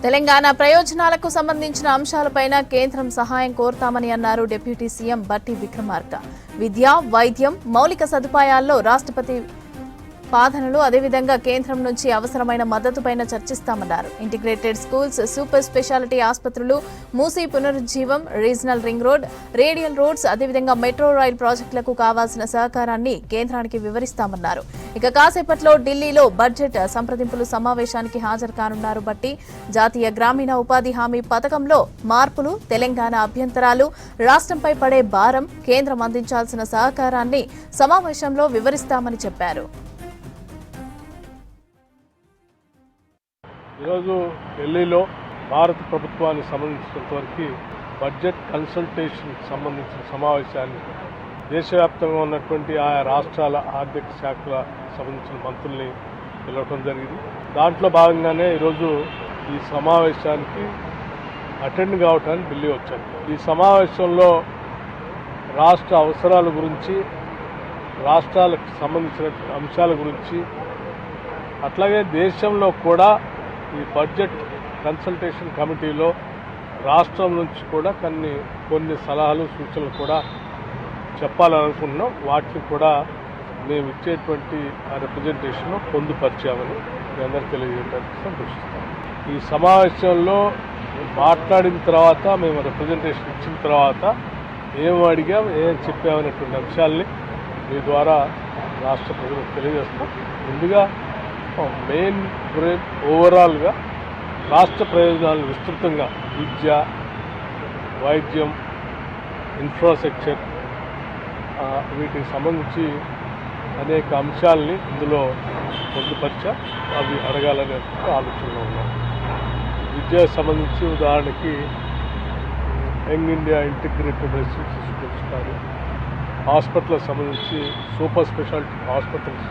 తెలంగాణ ప్రయోజనాలకు సంబంధించిన అంశాలపైన కేంద్రం సహాయం కోరుతామని అన్నారు డిప్యూటీ సీఎం బట్టి విక్రమార్క. విద్య, వైద్యం, మౌలిక సదుపాయాల్లో రాష్ట్రపతి పాలనలు అదేవిధంగా కేంద్రం నుంచి అవసరమైన మద్దతుపైన చర్చిస్తామన్నారు. ఇంటిగ్రేటెడ్ స్కూల్స్, సూపర్ స్పెషాలిటీ ఆసుపత్రులు, మూసీ పునరుజ్జీవం, regional ring road, radial roads అదేవిధంగా మెట్రో రైల్ ప్రాజెక్టులకు కావాల్సిన సహకారాన్ని కేంద్రానికి వివరిస్తామన్నారు. ఇక కాసేపట్లో ఢిల్లీలో బడ్జెట్ సంప్రదింపులు సమావేశానికి హాజరు కానున్నారు బట్టి. జాతీయ గ్రామీణ ఉపాధి హామీ పథకంలో మార్పులు, తెలంగాణ అభ్యంతరాలు, రాష్ట్రంపై పడే భారం, కేంద్రం అందించాల్సిన సహకారాన్ని సమావేశంలో వివరిస్తామని చెప్పారు. ఈరోజు ఢిల్లీలో భారత ప్రభుత్వానికి సంబంధించినంతవరకు బడ్జెట్ కన్సల్టేషన్ సంబంధించిన సమావేశాన్ని దేశవ్యాప్తంగా ఉన్నటువంటి ఆయా రాష్ట్రాల ఆర్థిక శాఖల సంబంధించిన మంత్రుల్ని పిలవడం జరిగింది. దాంట్లో భాగంగానే ఈరోజు ఈ సమావేశానికి అటెండ్ కావడానికి ఢిల్లీ వచ్చాను. ఈ సమావేశంలో రాష్ట్ర అవసరాల గురించి, రాష్ట్రాలకు సంబంధించిన అంశాల గురించి, అట్లాగే దేశంలో కూడా ఈ బడ్జెట్ కన్సల్టేషన్ కమిటీలో రాష్ట్రం నుంచి కూడా కొన్ని సలహాలు, సూచనలు కూడా చెప్పాలనుకున్నాం. వాటిని కూడా మేము ఇచ్చేటువంటి ఆ రిప్రజెంటేషన్లో పొందుపరిచామని మీ అందరికీ తెలియజేయడానికి సంతోషిస్తాం. ఈ సమావేశంలో మాట్లాడిన తర్వాత, మేము రిప్రజెంటేషన్ ఇచ్చిన తర్వాత ఏం అడిగాం, ఏం చెప్పామనేటువంటి అంశాలని మీ ద్వారా రాష్ట్ర ప్రజలకు తెలియజేస్తాం. ముందుగా మెయిన్ ఓవరాల్గా రాష్ట్ర ప్రయోజనాలను విస్తృతంగా విద్య, వైద్యం, ఇన్ఫ్రాస్ట్రక్చర్ వీటికి సంబంధించి అనేక అంశాలని ఇందులో పొందుపరిచా. అవి అడగాలనే ఆలోచనలో ఉన్నాం. విద్యకు సంబంధించి ఉదాహరణకి young India integrated residential schools కానీ, హాస్పిటల్కి సంబంధించి సూపర్ స్పెషాలిటీ హాస్పిటల్స్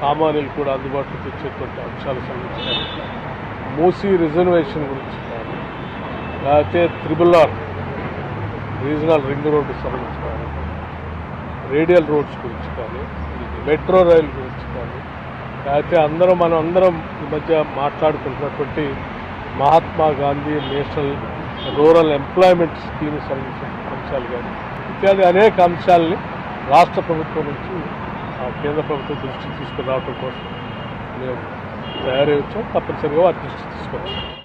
సామాన్యులు కూడా అందుబాటులో తెచ్చేటువంటి అంశాలకు సంబంధించిన, మూసీ రిజర్వేషన్ గురించి కానీ, లేకపోతే RRR రీజనల్ రింగ్ రోడ్డుకి సంబంధించి కానీ, రేడియల్ రోడ్స్ గురించి కానీ, మెట్రో రైల్ గురించి కానీ, లేకపోతే మనం అందరం ఈ మధ్య మాట్లాడుకుంటున్నటువంటి Mahatma Gandhi national rural employment scheme సంబంధించిన అంశాలు కానీ, ఇత్యాది అనేక అంశాలని రాష్ట్ర ప్రభుత్వం నుంచి కేంద్ర ప్రభుత్వం దృష్టికి తీసుకురావడం కోసం మేము తయారై వచ్చాం. తప్పనిసరిగా వారి దృష్టికి తీసుకొచ్చాం.